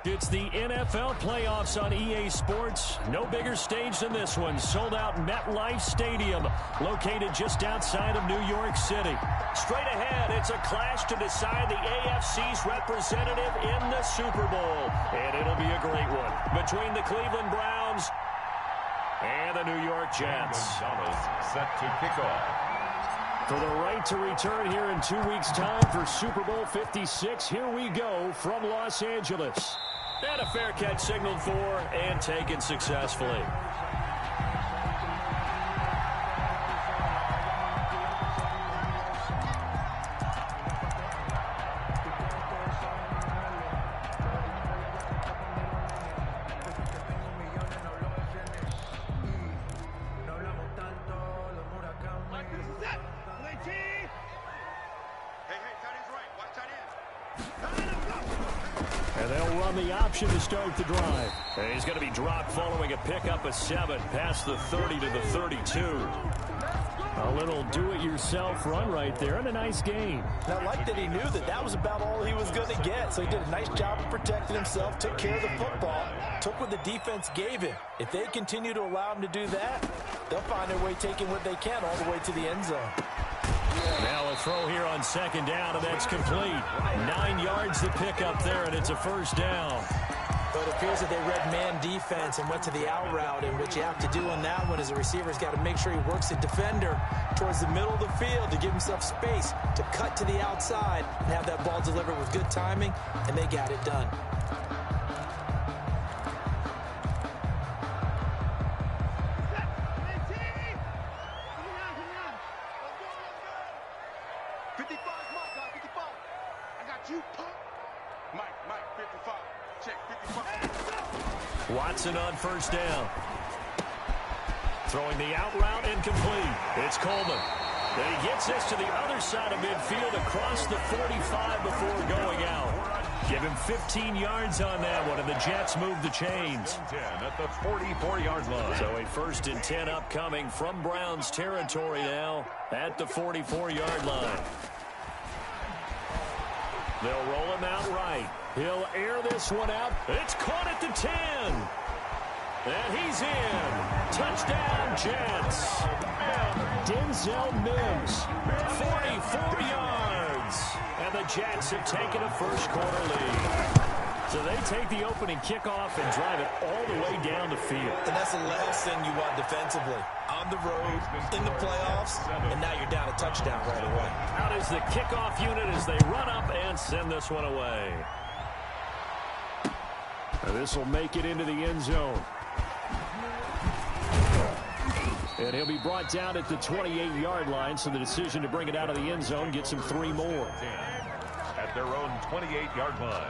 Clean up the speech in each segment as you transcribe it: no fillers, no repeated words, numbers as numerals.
It's the NFL playoffs on EA Sports. No bigger stage than this one. Sold out MetLife Stadium, located just outside of New York City. Straight ahead, it's a clash to decide the AFC's representative in the Super Bowl. And it'll be a great one between the Cleveland Browns and the New York Jets. Set to kick off. For the right to return here in 2 weeks' time for Super Bowl 56, here we go from Los Angeles. And a fair catch signaled for and taken successfully. And they'll run the option to start the drive. And he's going to be dropped following a pickup of 7 past the 30 to the 32. A little do-it-yourself run right there and a nice gain. And I like that he knew that that was about all he was going to get. So he did a nice job of protecting himself, took care of the football, took what the defense gave him. If they continue to allow him to do that, they'll find their way taking what they can all the way to the end zone. Now a throw here on second down, and that's complete. 9 yards to pick up there, and it's a first down. But it appears that they read man defense and went to the out route, and what you have to do on that one is the receiver's got to make sure he works the defender towards the middle of the field to give himself space to cut to the outside and have that ball delivered with good timing, and they got it done. Watson on first down. Throwing the out route incomplete. It's Coleman. And he gets this to the other side of midfield across the 45 before going out. Give him 15 yards on that one, and the Jets move the chains. 10 at the 44-yard line. So a 1st and 10 upcoming from Browns territory now at the 44-yard line. They'll roll him out right. He'll air this one out. It's caught at the 10. And he's in. Touchdown, Jets. Denzel Mims, 44 yards. And the Jets have taken a first-quarter lead. So they take the opening kickoff and drive it all the way down the field. And that's the last thing you want defensively. On the road, in the playoffs, and now you're down a touchdown right away. Out is the kickoff unit as they run up and send this one away. This will make it into the end zone. And he'll be brought down at the 28-yard line, so the decision to bring it out of the end zone gets him 3 more. At their own 28-yard line.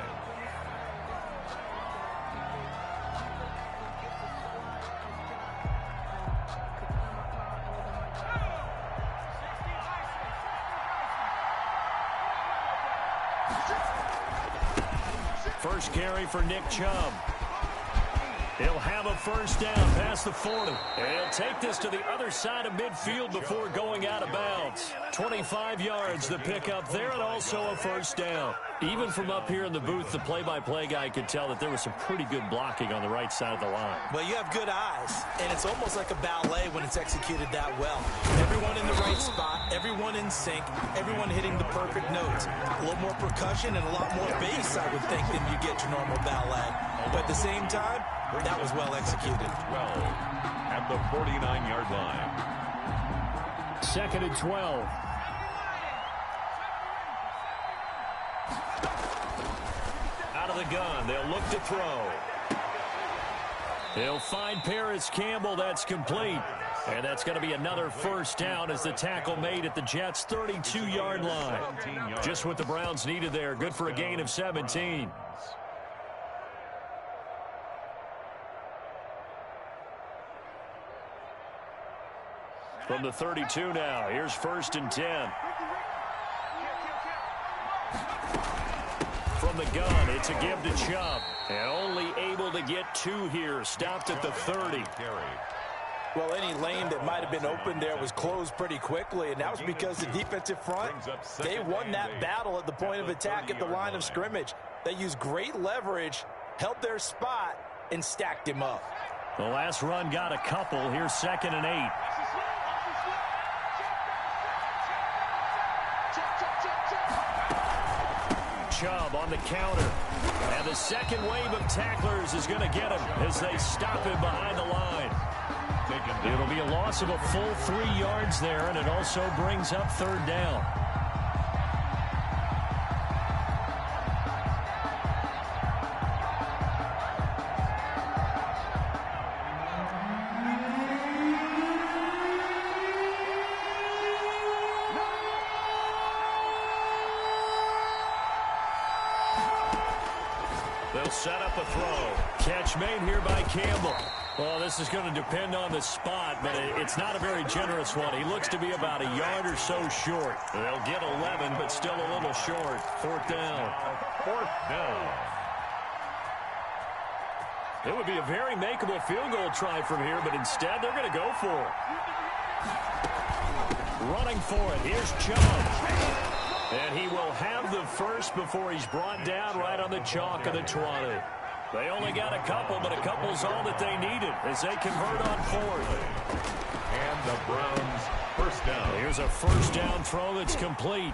First carry for Nick Chubb. He'll have a first down past the 40. And he'll take this to the other side of midfield before going out of bounds. 25 yards the pick up there, and also a first down. Even from up here in the booth, the play-by-play guy could tell that there was some pretty good blocking on the right side of the line. Well, you have good eyes, and it's almost like a ballet when it's executed that well. Everyone in the right spot, everyone in sync, everyone hitting the perfect notes. A little more percussion and a lot more bass, I would think, than you get your normal ballet. But at the same time, that was well executed. 12 at the 49-yard line. 2nd and 12. Out of the gun, they'll look to throw. They'll find Paris Campbell. That's complete. And that's going to be another first down as the tackle made at the Jets' 32-yard line. Just what the Browns needed there. Good for a gain of 17. From the 32 now, here's 1st and 10. From the gun, it's a give to Chubb. And only able to get 2 here, stopped at the 30. Well, any lane that might have been open there was closed pretty quickly, and that was because the defensive front, they won that battle at the point of attack at the line of scrimmage. They used great leverage held their spot, and stacked him up. The last run got a couple. Here's 2nd and 8. Chubb on the counter. And the second wave of tacklers is going to get him as they stop him behind the line. It'll be a loss of a full 3 yards there, and it also brings up 3rd down. They'll set up a throw. Catch made here by Campbell. Well, this is going to depend on the spot, but it's not a very generous one. He looks to be about a yard or so short. They'll get 11, but still a little short. 4th down. 4th down. It would be a very makeable field goal try from here, but instead they're going to go for it. Running for it. Here's Chubb. And he will have the first before he's brought down right on the chalk of the 20. They only got a couple, but a couple's all that they needed as they convert on 4th. And the Browns 1st down. Here's a 1st down throw that's complete.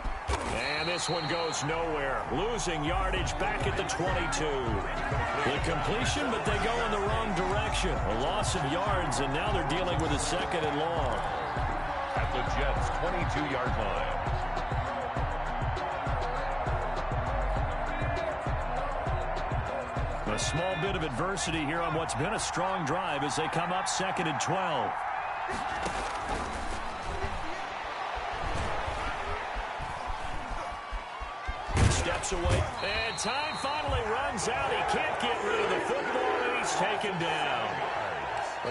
And this one goes nowhere. Losing yardage back at the 22. The completion, but they go in the wrong direction. A loss of yards, and now they're dealing with a 2nd and long. At the Jets' 22-yard line. A small bit of adversity here on what's been a strong drive as they come up 2nd and 12. Steps away, and time finally runs out. He can't get rid of the football, and he's taken down.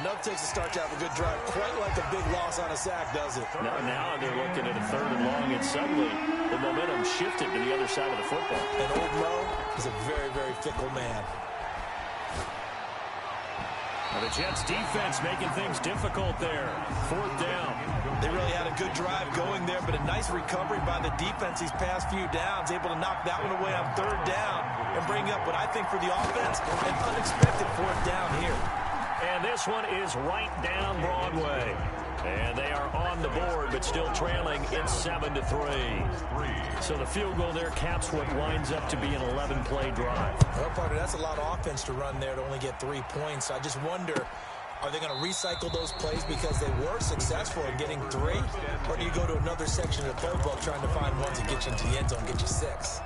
Enough takes a start to have a good drive, quite like a big loss on a sack, does it? Now they're looking at a 3rd and long, and suddenly the momentum shifted to the other side of the football. And old Mo is a very, very fickle man. The Jets defense making things difficult there. 4th down. They really had a good drive going there, but a nice recovery by the defense these past few downs, able to knock that one away on 3rd down and bring up what I think for the offense, an unexpected 4th down here. And this one is right down Broadway. And they are on the board, but still trailing. It's 7-3. So the field goal there caps what winds up to be an 11-play drive. Well, partner, that's a lot of offense to run there to only get 3 points. I just wonder, are they going to recycle those plays because they were successful in getting 3? Or do you go to another section of the playbook trying to find ones that get you into the end zone, get you 6?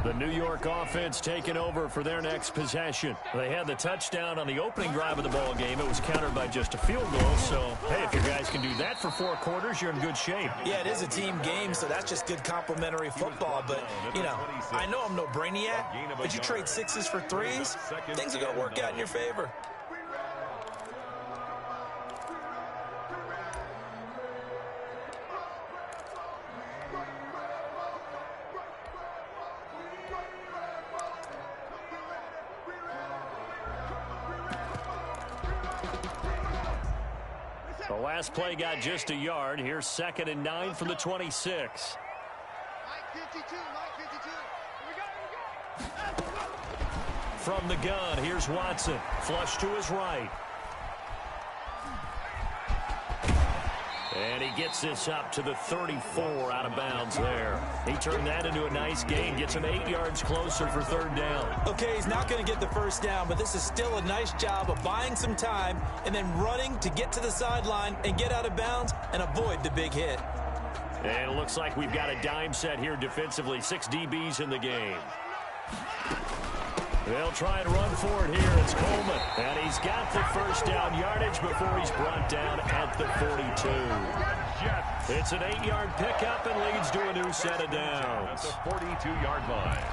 The New York offense taking over for their next possession. They had the touchdown on the opening drive of the ball game. It was countered by just a field goal. So, hey, if you guys can do that for 4 quarters, you're in good shape. Yeah, it is a team game, so that's just good complimentary football. But, you know, I know I'm no brainiac, but you trade 6s for 3s, things are going to work out in your favor. The last play got just a yard. Here's 2nd and 9 from the 26. From the gun, here's Watson. Flush to his right. And he gets this up to the 34 out of bounds there. He turned that into a nice gain. Gets him 8 yards closer for 3rd down. Okay, he's not going to get the 1st down, but this is still a nice job of buying some time and then running to get to the sideline and get out of bounds and avoid the big hit. And it looks like we've got a dime set here defensively. 6 DBs in the game. They'll try and run for it here. It's Coleman. And he's got the 1st down yardage before he's brought down at the 42. It's an 8-yard pickup and leads to a new set of downs. At the 42-yard line.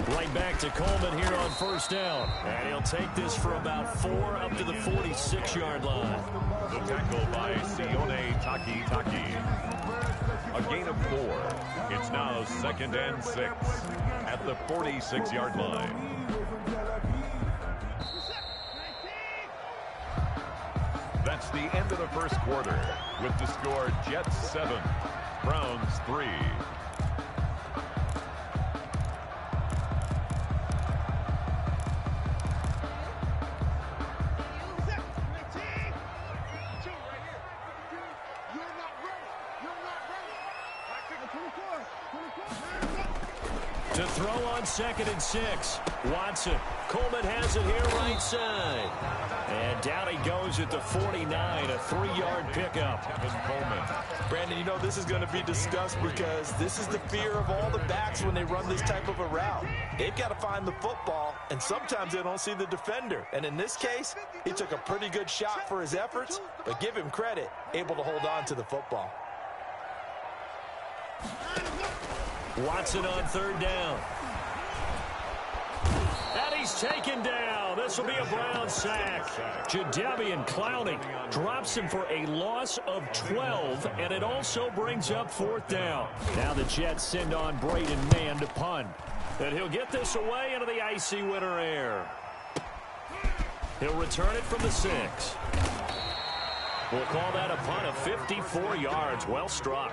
Right back to Coleman here on first down. And he'll take this for about 4 up to the 46-yard line. The tackle by Sione Taki. A gain of 4. It's now 2nd and 6 at the 46-yard line. That's the end of the first quarter with the score Jets 7, Browns 3. To throw on 2nd and 6. Watson. Coleman has it here right side. And down he goes at the 49, a 3-yard pickup. Brandon, you know this is going to be discussed because this is the fear of all the backs when they run this type of a route. They've got to find the football, and sometimes they don't see the defender. And in this case, he took a pretty good shot for his efforts, but give him credit, able to hold on to the football. Watson on 3rd down. And he's taken down. This will be a Brown sack. Jadeveon Clowney drops him for a loss of 12, and it also brings up 4th down. Now the Jets send on Braden Mann to punt. And he'll get this away into the icy winter air. He'll return it from the 6. We'll call that a punt of 54 yards. Well struck.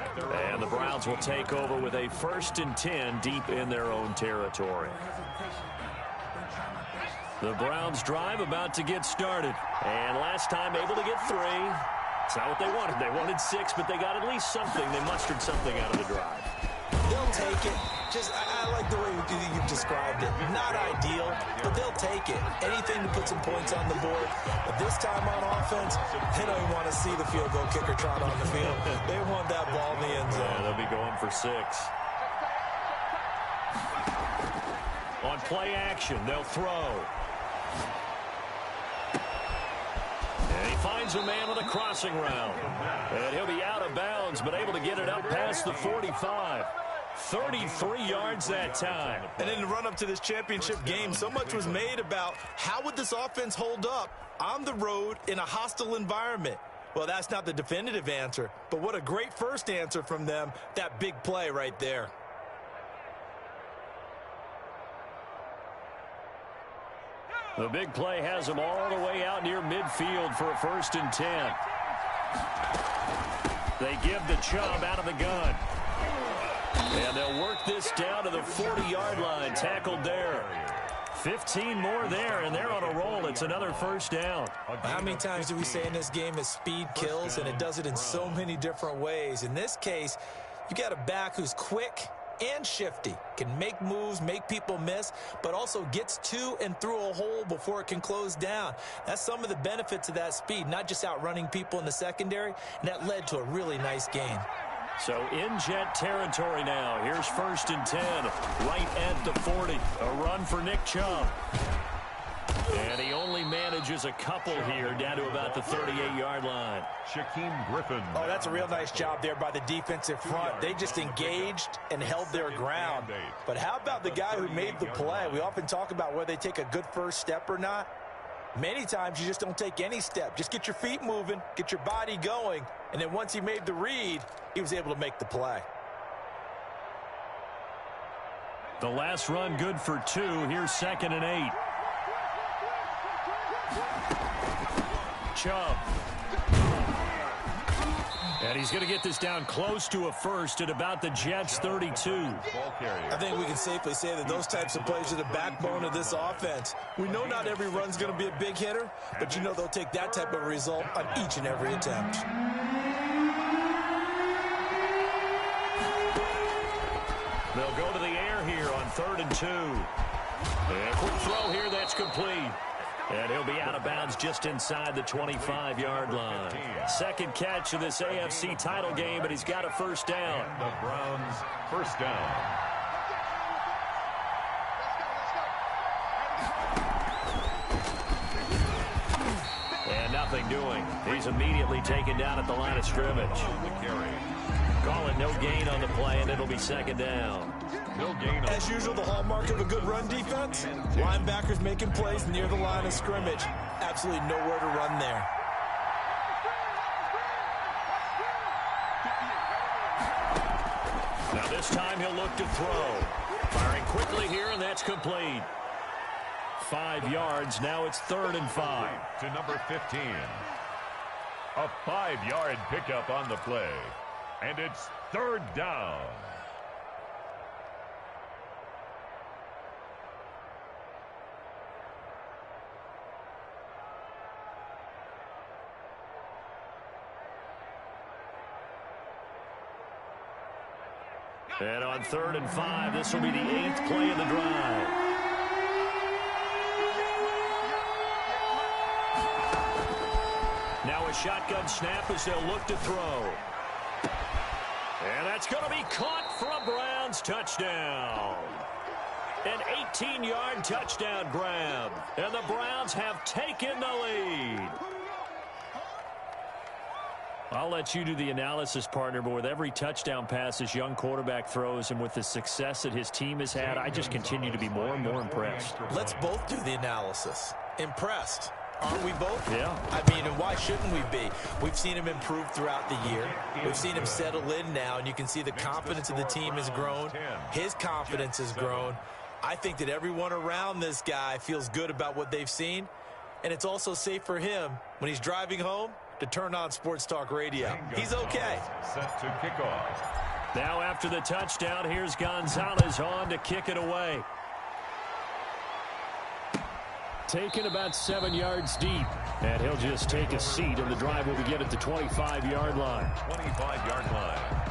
And the Browns will take over with a 1st and 10 deep in their own territory. The Browns drive about to get started. And last time able to get 3. It's not what they wanted. They wanted 6, but they got at least something. They mustered something out of the drive. They'll take it. I like the way you've described it. Not ideal, but they'll take it. Anything to put some points on the board. But this time on offense, they don't even want to see the field goal kicker trot on the field. They want that ball in the end zone. Yeah, they'll be going for 6. On play action, they'll throw. And he finds a man on a crossing route. And he'll be out of bounds, but able to get it up past the 45. 33 yards that time. And in the run-up to this championship game, so much was made about how would this offense hold up on the road in a hostile environment. Well, that's not the definitive answer, but what a great first answer from them, that big play right there. The big play has them all the way out near midfield for a 1st and 10. They give the Chubb out of the gun. And they'll work this down to the 40-yard line, tackled there. 15 more there, and they're on a roll. It's another 1st down. How many times do we say in this game that speed kills, and it does it in so many different ways? In this case, you got a back who's quick and shifty, can make moves, make people miss, but also gets to and through a hole before it can close down. That's some of the benefits of that speed, not just outrunning people in the secondary, and that led to a really nice gain. So in Jet territory now. Here's 1st and 10, right at the 40. A run for Nick Chubb. And he only manages a couple here down to about the 38-yard line. Shaquem Griffin. Oh, that's a real nice job there by the defensive front. They just engaged and held their ground. But how about the guy who made the play? We often talk about whether they take a good first step or not. Many times you just don't take any step. Just get your feet moving, get your body going, and then once he made the read, he was able to make the play. The last run good for 2. Here's 2nd and 8. Chubb. And he's going to get this down close to a 1st at about the Jets' 32. I think we can safely say that those types of plays are the backbone of this offense. We know not every run's going to be a big hitter, but you know they'll take that type of result on each and every attempt. They'll go to the air here on 3rd and 2. And a quick throw here, that's complete. And he'll be out of bounds just inside the 25-yard line. 2nd catch of this AFC title game, but he's got a 1st down. The Browns' 1st down. And nothing doing. He's immediately taken down at the line of scrimmage. Call it no gain on the play, and it'll be 2nd down. He'll gain As usual, the hallmark of a good run defense, linebackers making plays near the line of scrimmage. Absolutely nowhere to run there. Now this time he'll look to throw. Firing quickly here, and that's complete. 5 yards. Now it's 3rd and 5. To number 15. A 5-yard pickup on the play. And it's 3rd down. And on 3rd and 5, this will be the 8th play of the drive. Now a shotgun snap as they'll look to throw. And that's going to be caught for a Browns touchdown. An 18-yard touchdown grab. And the Browns have taken the lead. I'll let you do the analysis, partner, but with every touchdown pass this young quarterback throws and with the success that his team has had, I just continue to be more and more impressed. Let's both do the analysis. Impressed. Aren't we both? Yeah. I mean, and why shouldn't we be? We've seen him improve throughout the year. We've seen him settle in now, and you can see the confidence of the team has grown. His confidence has grown. I think that everyone around this guy feels good about what they've seen, and it's also safe for him when he's driving home to turn on Sports Talk Radio. He's okay. Set to kick off. Now after the touchdown, here's Gonzalez on to kick it away. Taken about 7 yards deep. And he'll just take a seat, and the drive will begin at the 25-yard line. 25-yard line.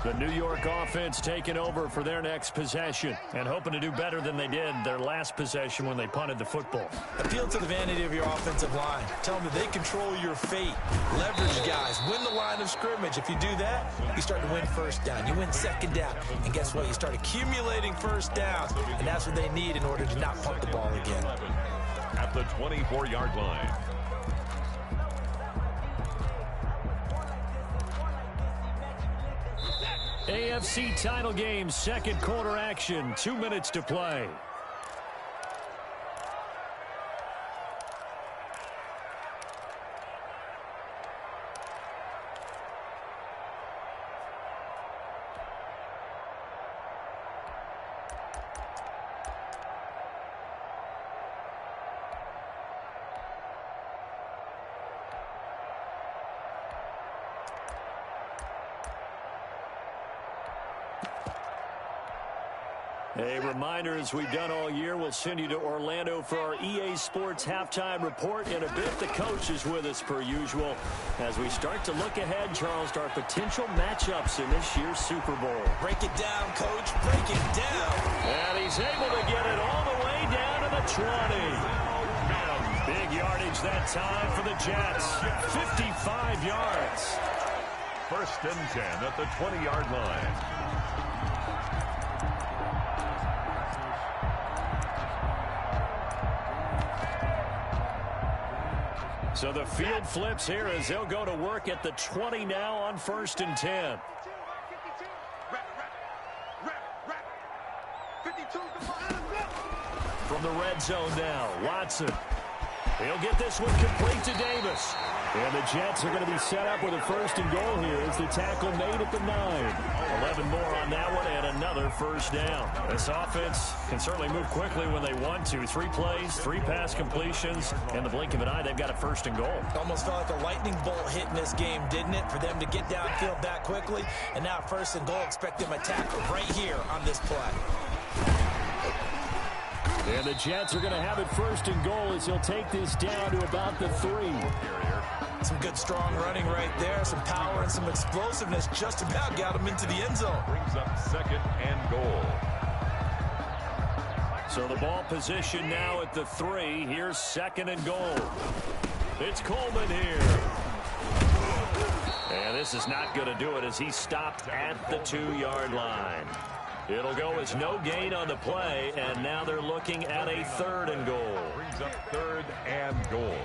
The New York offense taking over for their next possession and hoping to do better than they did their last possession when they punted the football. Appeal to the vanity of your offensive line. Tell them that they control your fate. Leverage guys. Win the line of scrimmage. If you do that, you start to win first down. You win second down. And guess what? You start accumulating first downs. And that's what they need in order to not punt the ball again. At the 24-yard line. AFC title game, second quarter action, 2 minutes to play. A reminder, as we've done all year, we'll send you to Orlando for our EA Sports halftime report. In a bit, the coach is with us per usual as we start to look ahead, Charles, to our potential matchups in this year's Super Bowl. Break it down, Coach. Break it down. And he's able to get it all the way down to the 20. Big yardage that time for the Jets. 55 yards. 1st and 10 at the 20-yard line. So the field flips here as they'll go to work at the 20 now on 1st and 10. From the red zone now, Watson. He'll get this one complete to Davis. And the Jets are going to be set up with a 1st and goal here as the tackle made at the 9. 11 more on that one and another 1st down. This offense can certainly move quickly when they want to. 3 plays, 3 pass completions. In the blink of an eye, they've got a 1st and goal. Almost felt like a lightning bolt hit in this game, didn't it? For them to get downfield that quickly. And now 1st and goal, expect them to tackle right here on this play. And the Jets are going to have it 1st and goal as he'll take this down to about the 3. Some good strong running right there. Some power and some explosiveness just about got him into the end zone. Brings up 2nd and goal. So the ball position now at the 3. Here's 2nd and goal. It's Coleman here. And this is not going to do it as he stopped at the 2-yard line. It'll go as no gain on the play, and now they're looking at a 3rd and goal. Brings up 3rd and goal.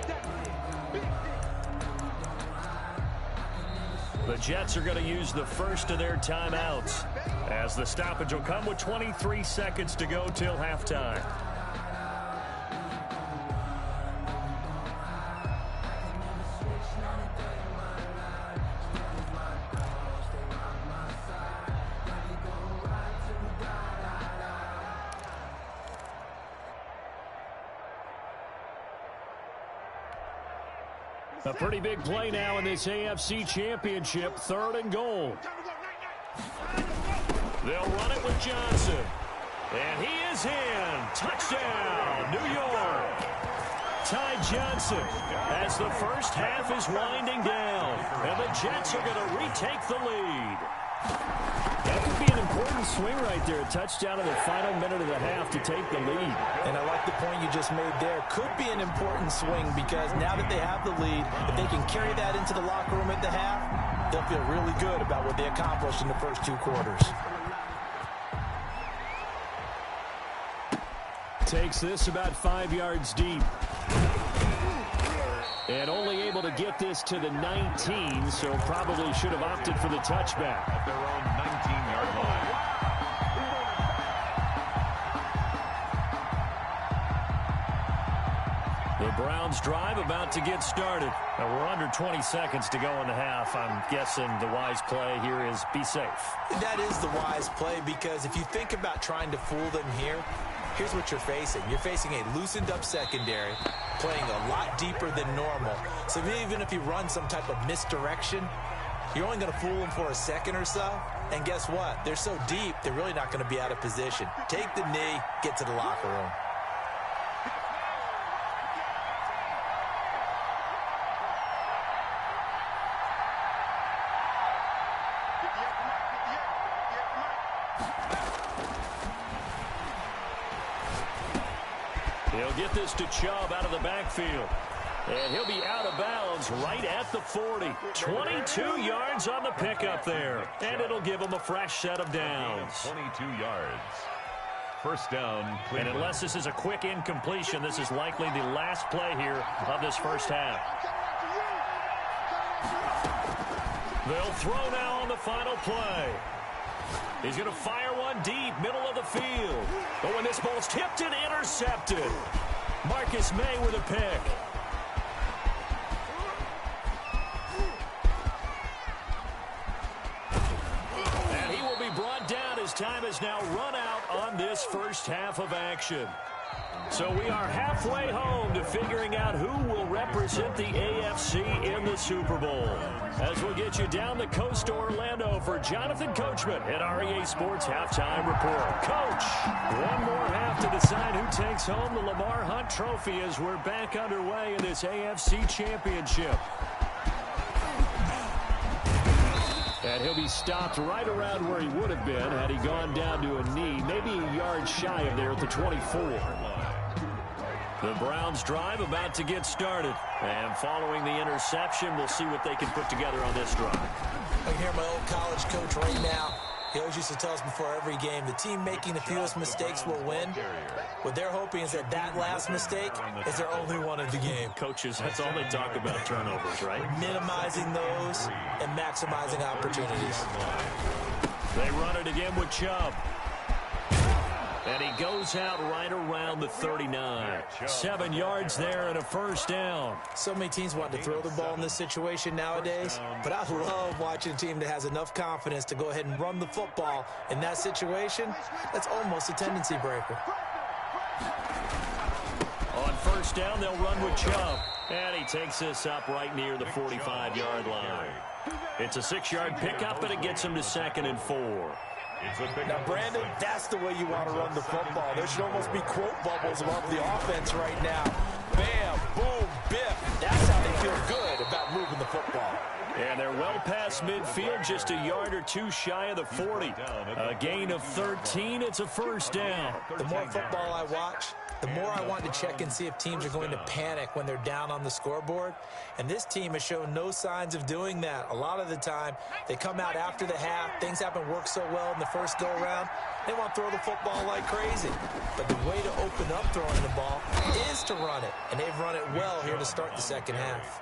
The Jets are going to use the first of their timeouts, as the stoppage will come with 23 seconds to go till halftime. A pretty big play now in this AFC Championship, 3rd and goal. They'll run it with Johnson. And he is in. Touchdown, New York. Ty Johnson as the first half is winding down. And the Jets are going to retake the lead. That could be an important swing right there. A touchdown in the final minute of the half to take the lead. And I like the point you just made there. Could be an important swing because now that they have the lead, if they can carry that into the locker room at the half, they'll feel really good about what they accomplished in the first 2 quarters. Takes this about 5 yards deep. And only able to get this to the 19, so probably should have opted for the touchback. At their own 19-yard line. The Browns drive about to get started. Now we're under 20 seconds to go in the half. I'm guessing the wise play here is be safe. That is the wise play because if you think about trying to fool them here, here's what you're facing. You're facing a loosened-up secondary, playing a lot deeper than normal. So even if you run some type of misdirection, you're only going to fool them for a second or so. And guess what? They're so deep, they're really not going to be out of position. Take the knee, get to the locker room. He'll get this to Chubb out of the backfield. And he'll be out of bounds right at the 40. 22 yards on the pickup there. And it'll give him a fresh set of downs. 22 yards. First down, Cleveland. And unless this is a quick incompletion, this is likely the last play here of this first half. They'll throw now on the final play. He's going to fire one deep, middle of the field. But when this ball's tipped and intercepted, Marcus May with a pick. And he will be brought down as time has now run out on this first half of action. So we are halfway home to figuring out who will represent the AFC in the Super Bowl. As we'll get you down the coast to Orlando for Jonathan Coachman at REA Sports Halftime Report. Coach, one more half to decide who takes home the Lamar Hunt Trophy as we're back underway in this AFC Championship. And he'll be stopped right around where he would have been had he gone down to a knee, maybe a yard shy of there at the 24. The Browns drive about to get started. And following the interception, we'll see what they can put together on this drive. I can hear my old college coach right now. He always used to tell us before every game, the team making the fewest mistakes will win. What they're hoping is that that last mistake is their only one of the game. Coaches, that's all they talk about, turnovers, right? Minimizing those and maximizing opportunities. They run it again with Chubb. And he goes out right around the 39. 7 yards there and a first down. So many teams want to throw the ball in this situation nowadays, but I love watching a team that has enough confidence to go ahead and run the football. In that situation, that's almost a tendency breaker. On first down, they'll run with Chubb. And he takes this up right near the 45-yard line. It's a 6-yard pickup, and it gets him to 2nd and 4. Now, Brandon, that's the way you want to run the football. There should almost be quote bubbles above the offense right now. Bam, boom, biff. That's how they feel good about moving the football. And they're well past midfield, just a yard or two shy of the 40. A gain of 13. It's a first down. The more football I watch, the more I want to check and see if teams are going to panic when they're down on the scoreboard. And this team has shown no signs of doing that. A lot of the time, they come out after the half. Things haven't worked so well in the first go-around. They want to throw the football like crazy. But the way to open up throwing the ball is to run it. And they've run it well here to start the second half.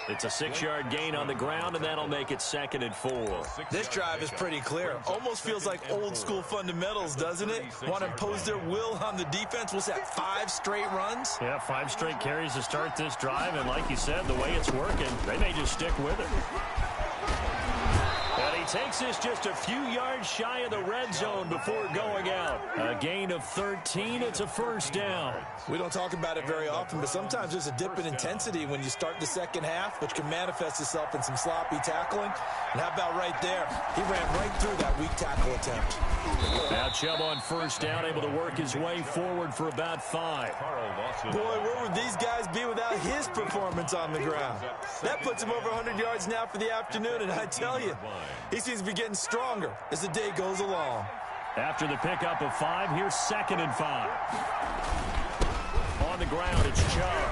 It's a 6-yard gain on the ground, and that'll make it 2nd and 4. This drive is pretty clear. Almost feels like old-school fundamentals, doesn't it? Want to impose their will on the defense. What's that, 5 straight runs? Yeah, 5 straight carries to start this drive, and like you said, the way it's working, they may just stick with it. And he takes this just a few yards shy of the red zone before going out. A gain of 13. It's a first down. We don't talk about it very often, but sometimes there's a dip in intensity when you start the second half, which can manifest itself in some sloppy tackling. And how about right there? He ran right through that weak tackle attempt. Now Chubb on first down, able to work his way forward for about 5. Boy, where would these guys be without his performance on the ground? That puts him over 100 yards now for the afternoon, and I tell you, he seems to be getting stronger as the day goes along. After the pickup of 5, here's 2nd and 5. On the ground, it's Chubb.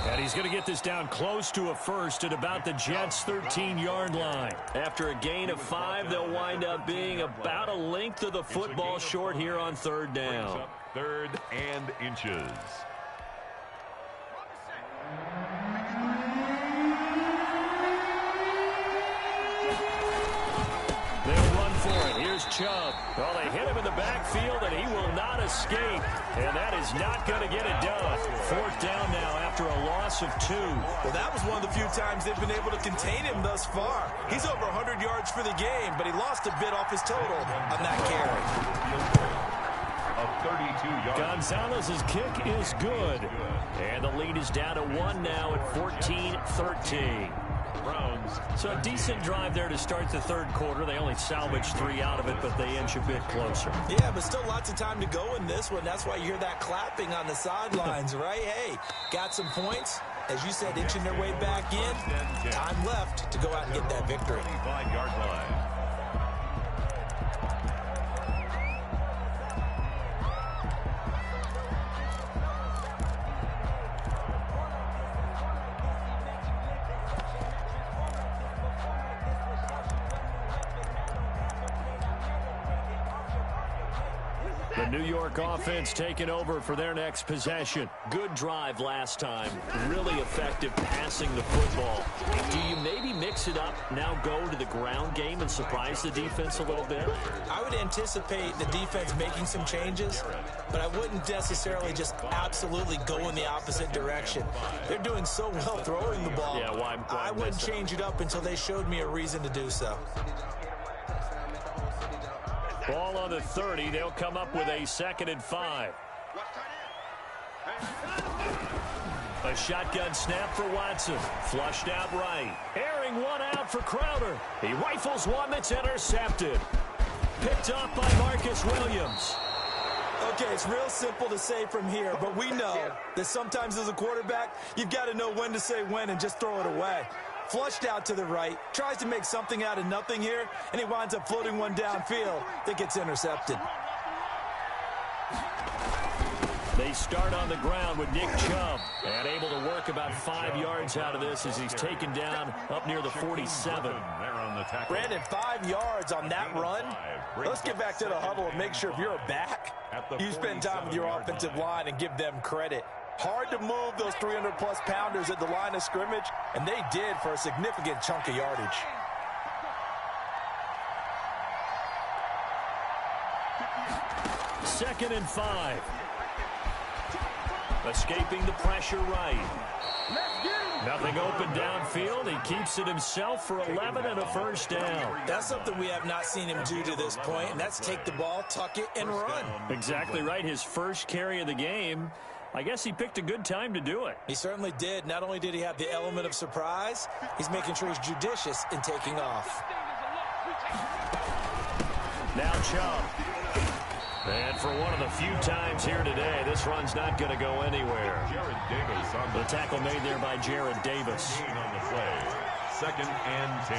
And he's going to get this down close to a first at about the Jets' 13-yard line. After a gain of 5, they'll wind up being about a length of the football short here on 3rd down. 3rd and inches. They'll run for it. Here's Chubb. Well, they hit him in the backfield, and he will not escape. And that is not going to get it done. 4th down now after a loss of 2. Well, that was one of the few times they've been able to contain him thus far. He's over 100 yards for the game, but he lost a bit off his total on that carry. A 32-yard. Gonzalez's kick is good. And the lead is down to 1 now at 14-13. Browns. So a decent drive there to start the 3rd quarter. They only salvaged 3 out of it, but they inch a bit closer. Yeah, but still lots of time to go in this one. That's why you hear that clapping on the sidelines, right? Hey, got some points. As you said, inching their way back in. Time left to go out and get that victory. 25-yard line. The New York offense taking over for their next possession. Good drive last time. Really effective passing the football. Do you maybe mix it up, now go to the ground game and surprise the defense a little bit? I would anticipate the defense making some changes, but I wouldn't necessarily just absolutely go in the opposite direction. They're doing so well throwing the ball. Yeah, why I wouldn't change it up until they showed me a reason to do so. Ball on the 30. They'll come up with a 2nd and 5. A shotgun snap for Watson. Flushed out right. Airing one out for Crowder. He rifles one that's intercepted. Picked up by Marcus Williams. Okay, it's real simple to say from here, but we know that sometimes as a quarterback, you've got to know when to say when and just throw it away. Flushed out to the right, tries to make something out of nothing here, and he winds up floating one downfield that gets intercepted. They start on the ground with Nick Chubb, and able to work about 5 yards out of this as he's taken down up near the 47. Brandon, 5 yards on that run. Let's get back to the huddle and make sure if you're a back, you spend time with your offensive line and give them credit. Hard to move those 300-plus pounders at the line of scrimmage, and they did for a significant chunk of yardage. Second and 5. Escaping the pressure right. Nothing open downfield. He keeps it himself for 11 and a first down. That's something we have not seen him do to this point, and that's take the ball, tuck it, and run. Exactly right. His first carry of the game. I guess he picked a good time to do it. He certainly did. Not only did he have the element of surprise, he's making sure he's judicious in taking off. Now Chubb. And for one of the few times here today, this run's not going to go anywhere. Jared Davis on the tackle made there by Jared Davis. On the play. second and 10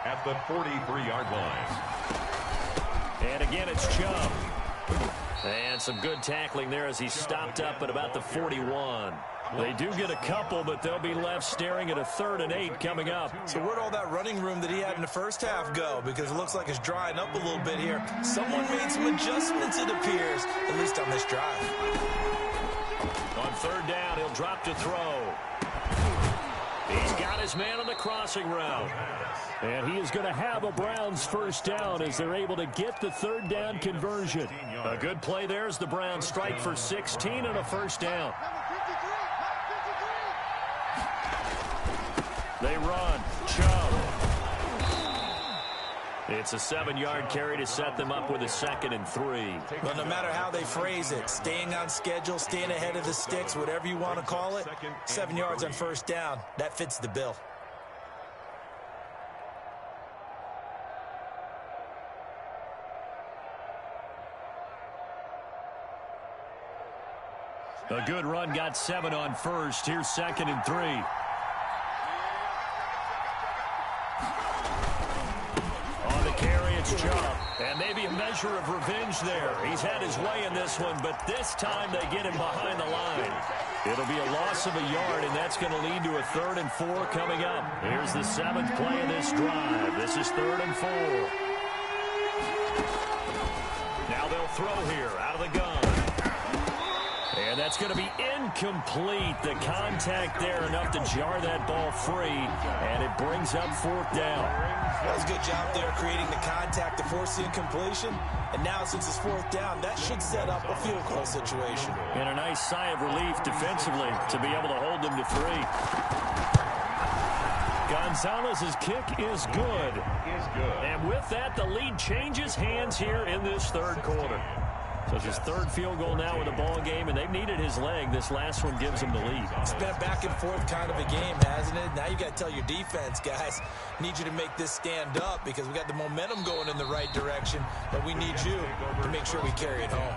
at the 43-yard line. And again, it's Chubb. And some good tackling there as he stopped up at about the 41. They do get a couple, but they'll be left staring at a 3rd and 8 coming up. So where'd all that running room that he had in the first half go? Because it looks like it's drying up a little bit here. Someone made some adjustments, it appears, at least on this drive. On 3rd down, he'll drop to throw. He's got his man on the crossing route. And he is going to have a Browns first down as they're able to get the 3rd down conversion. A good play there as the Browns strike for 16 and a first down. They run. Chubb. It's a 7-yard carry to set them up with a 2nd and 3. Well, no matter how they phrase it, staying on schedule, staying ahead of the sticks, whatever you want to call it, 7 yards on first down, that fits the bill. A good run got 7 on first. Here's 2nd and 3. On the carry, it's Chubb. And maybe a measure of revenge there. He's had his way in this one, but this time they get him behind the line. It'll be a loss of a yard, and that's going to lead to a 3rd and 4 coming up. Here's the 7th play of this drive. This is 3rd and 4. Now they'll throw here out of the gun. And that's going to be incomplete. The contact there enough to jar that ball free, and it brings up 4th down. That was a good job there creating the contact to force the incompletion. And now since it's 4th down, that should set up a field goal situation. And a nice sigh of relief defensively to be able to hold them to 3. Gonzalez's kick is good. And with that, the lead changes hands here in this 3rd quarter. So it's his 3rd field goal now with the ball game, and they've needed his leg. This last one gives him the lead. It's been a back and forth kind of a game, hasn't it? Now you got to tell your defense, guys, need you to make this stand up because we got the momentum going in the right direction, but we need you to make sure we carry it home.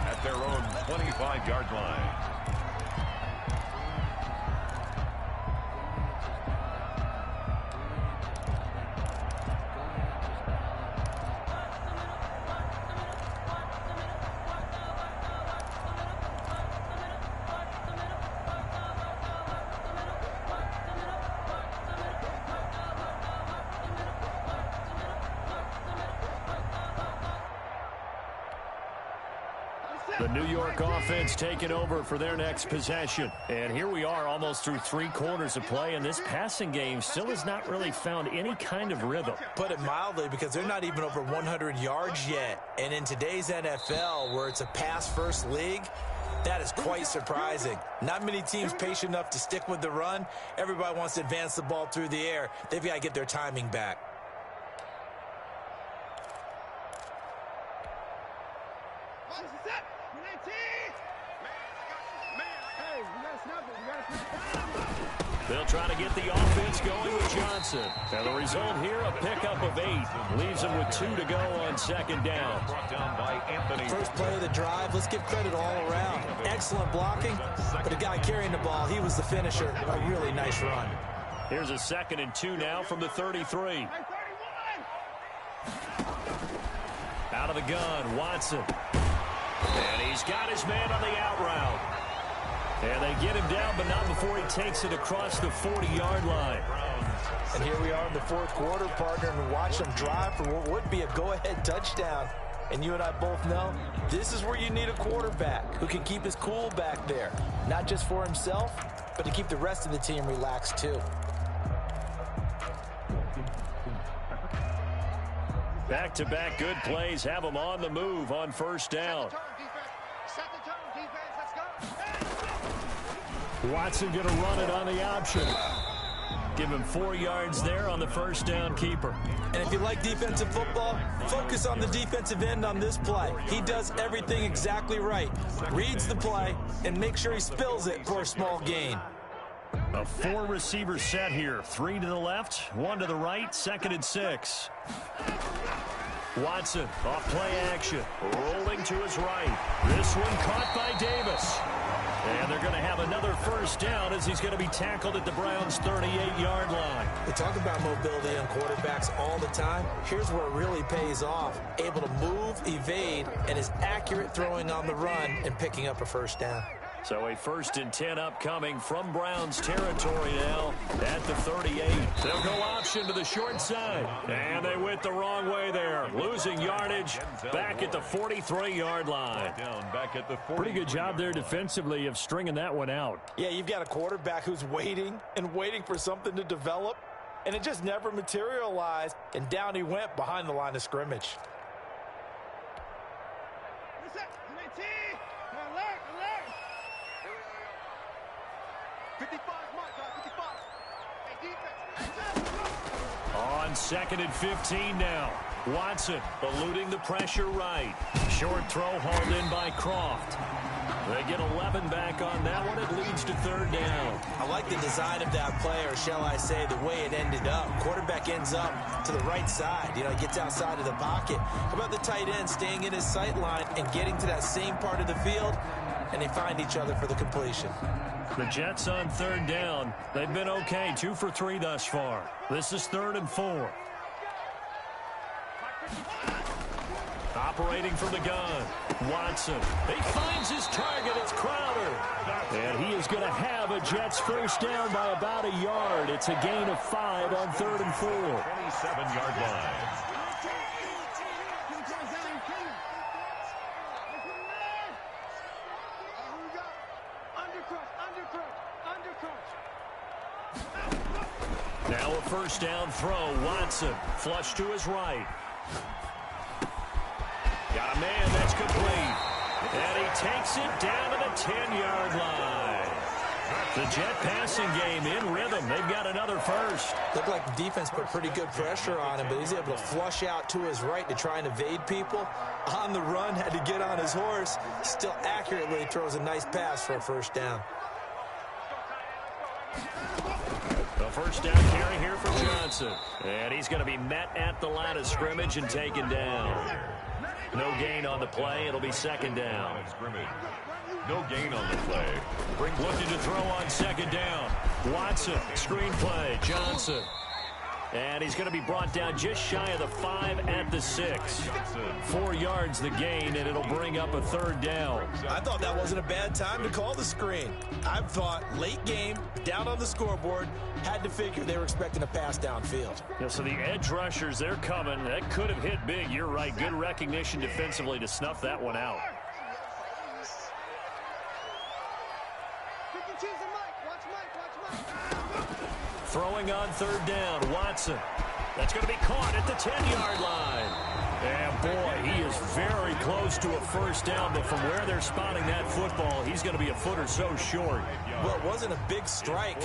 At their own 25-yard line. The New York offense taking over for their next possession. And here we are almost through 3 quarters of play, and this passing game still has not really found any kind of rhythm. Put it mildly, because they're not even over 100 yards yet. And in today's NFL, where it's a pass-first league, that is quite surprising. Not many teams patient enough to stick with the run. Everybody wants to advance the ball through the air. They've got to get their timing back. They'll try to get the offense going with Johnson. And the result here, a pickup of 8. Leaves them with 2 to go on 2nd down. First play of the drive, let's give credit all around. Excellent blocking, but the guy carrying the ball, he was the finisher. A really nice run. Here's a 2nd and 2 now from the 33. Out of the gun, Watson. And he's got his man on the out route. And they get him down, but not before he takes it across the 40-yard line. And here we are in the 4th quarter, partner, and watch them drive for what would be a go-ahead touchdown. And you and I both know this is where you need a quarterback who can keep his cool back there. Not just for himself, but to keep the rest of the team relaxed too. Back-to-back good plays have them on the move on first down. Watson going to run it on the option. Give him 4 yards there on the first down keeper. And if you like defensive football, focus on the defensive end on this play. He does everything exactly right. Reads the play and make sure he spills it for a small gain. A 4-receiver set here. 3 to the left, 1 to the right, 2nd and 6. Watson off play action. Rolling to his right. This one caught by Davis. And they're going to have another first down as he's going to be tackled at the Browns' 38-yard line. We talk about mobility on quarterbacks all the time. Here's where it really pays off. Able to move, evade, and is accurate throwing on the run and picking up a first down. So a 1st and 10 upcoming from Browns territory now at the 38. They'll go option to the short side. And they went the wrong way there. Losing yardage back at the 43-yard line. Back at the 40. Pretty good job there defensively of stringing that one out. Yeah, you've got a quarterback who's waiting and waiting for something to develop, and it just never materialized, and down he went behind the line of scrimmage. On 2nd and 15 now. Watson eluding the pressure right. Short throw hauled in by Croft. They get 11 back on that one. It leads to 3rd down. I like the design of that play, or shall I say the way it ended up. Quarterback ends up to the right side. You know, he gets outside of the pocket. How about the tight end staying in his sight line and getting to that same part of the field, and they find each other for the completion. The Jets on 3rd down. They've been okay, 2 for 3 thus far. This is 3rd and 4. Operating from the gun, Watson. He finds his target. It's Crowder. And he is going to have a Jets first down by about a yard. It's a gain of 5 on 3rd and 4. 27-yard line. Now a first down throw. Watson flush to his right. Got a man that's complete. And he takes it down to the 10-yard line. The Jet passing game in rhythm. They've got another first. Looked like the defense put pretty good pressure on him, but he's able to flush out to his right to try and evade people. On the run, had to get on his horse. Still accurately throws a nice pass for a first down. The first down carry here for Johnson. And he's going to be met at the line of scrimmage and taken down. No gain on the play. It'll be 2nd down. No gain on the play. Looking to throw on 2nd down. Watson, screen play, Johnson. And he's going to be brought down just shy of the 5 at the 6. 4 yards the gain, and it'll bring up a 3rd down. I thought that wasn't a bad time to call the screen. I thought late game, down on the scoreboard, had to figure they were expecting a pass downfield. Yeah, so the edge rushers, they're coming. That could have hit big. You're right. Good recognition defensively to snuff that one out. Throwing on 3rd down, Watson. That's going to be caught at the 10-yard line. And boy, he is very close to a first down, but from where they're spotting that football, he's going to be a foot or so short. Well, it wasn't a big strike,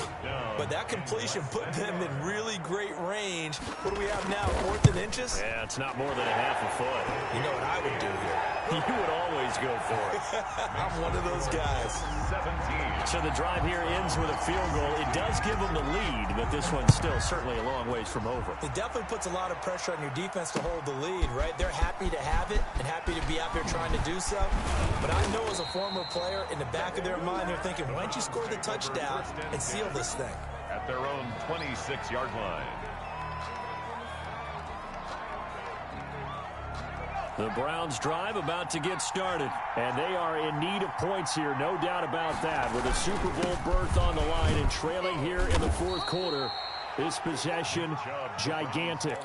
but that completion put them in really great range. What do we have now, 4th and inches? Yeah, it's not more than a half a foot. You know what I would do here? You would always go for it. I'm one of those guys. 17. So the drive here ends with a field goal. It does give them the lead, but this one's still certainly a long ways from over. It definitely puts a lot of pressure on your defense to hold the lead, right? They're happy to have it and happy to be out there trying to do so. But I know as a former player, in the back of their mind, they're thinking, why don't you score the touchdown and seal this thing? At their own 26-yard line. The Browns drive about to get started, and they are in need of points here, no doubt about that. With a Super Bowl berth on the line and trailing here in the 4th quarter, this possession gigantic.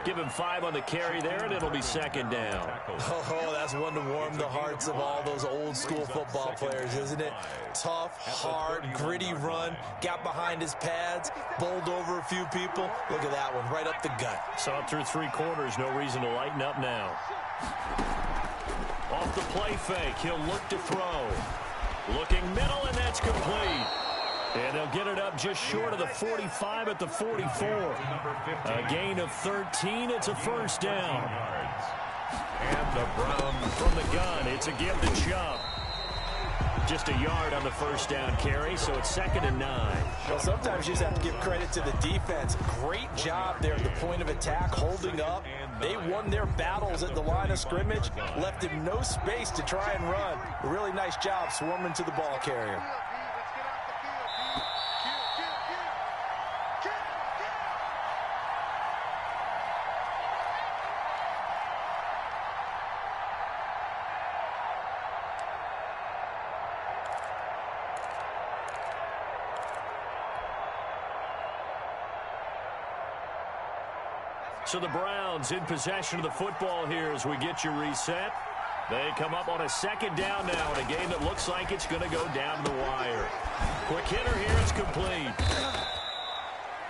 Give him 5 on the carry there, and it'll be 2nd down. Oh, that's one to warm the hearts of all those old school football players, isn't it? Tough, hard, gritty run, got behind his pads, bowled over a few people. Look at that one, right up the gut. Saw it through 3 quarters, no reason to lighten up now. Off the play fake, he'll look to throw. Looking middle, and that's complete. And they'll get it up just short of the 45 at the 44. A gain of 13. It's a first down. And the Browns from the gun. It's a give to Chubb. Just a yard on the first down carry, so it's 2nd and 9. Well, sometimes you just have to give credit to the defense. Great job there at the point of attack, holding up. They won their battles at the line of scrimmage, left him no space to try and run. A really nice job swarming to the ball carrier. So the Browns in possession of the football here as we get you reset. They come up on a 2nd down now in a game that looks like it's going to go down to the wire. Quick hitter here, it's complete.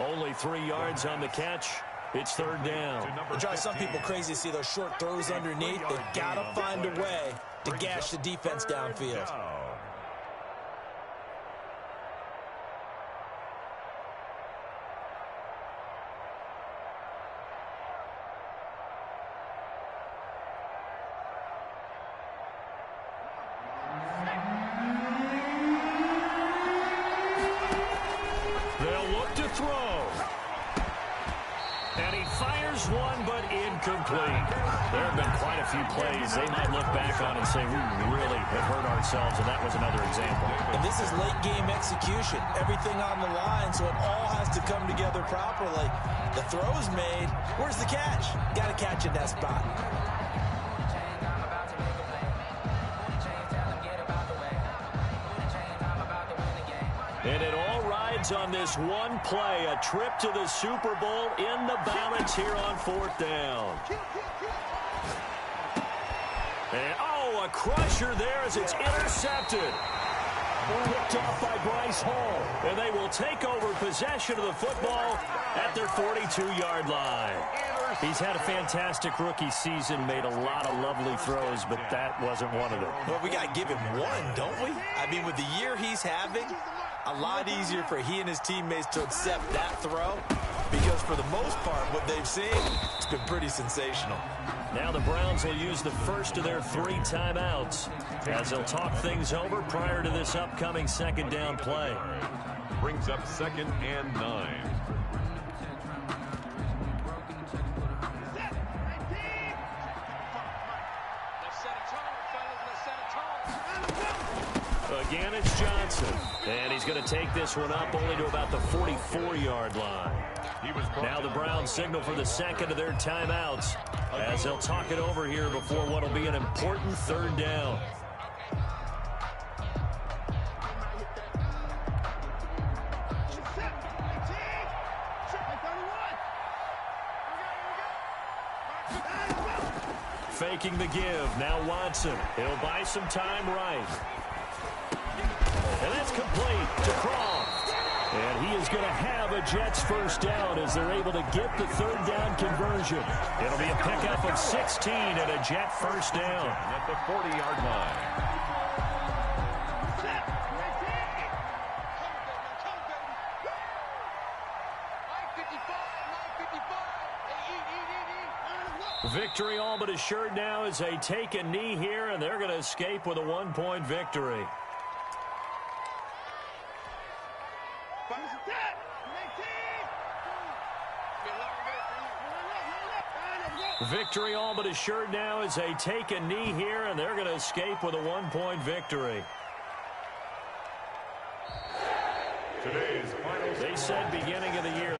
Only 3 yards on the catch. It's 3rd down. It drives some people crazy to see those short throws underneath. They've got to find a way to gash the defense downfield. Incomplete. There have been quite a few plays they might look back on and say, we really have hurt ourselves, and that was another example. And this is late-game execution. Everything on the line, so it all has to come together properly. The throw's made. Where's the catch? Got to catch in that spot. And it all rides on this one play, a trip to the Super Bowl in the balance here on 4th down. And, a crusher there as it's intercepted. Picked off by Bryce Hall. And they will take over possession of the football at their 42-yard line. He's had a fantastic rookie season, made a lot of lovely throws, but that wasn't one of them. Well, we got to give him one, don't we? I mean, with the year he's having, a lot easier for he and his teammates to accept that throw because for the most part, what they've seen, it's been pretty sensational. Now the Browns will use the first of their 3 timeouts as they'll talk things over prior to this upcoming 2nd down play. Brings up 2nd and 9. Again, it's Johnson. And he's going to take this one up only to about the 44-yard line. Now the Browns signal for the 2nd of their timeouts as they'll talk it over here before what will be an important 3rd down. Faking the give. Now Watson. He'll buy some time right. And that's complete to Croft. And he is going to have a Jets first down as they're able to get the 3rd down conversion. It'll be a pickup of 16 and a Jet first down. At the 40-yard line. Victory all but assured now as they take a knee here, and they're going to escape with a 1-point victory. Victory all but assured now as they take a knee here, and they're going to escape with a 1-point victory. Today's final. They said beginning of the year.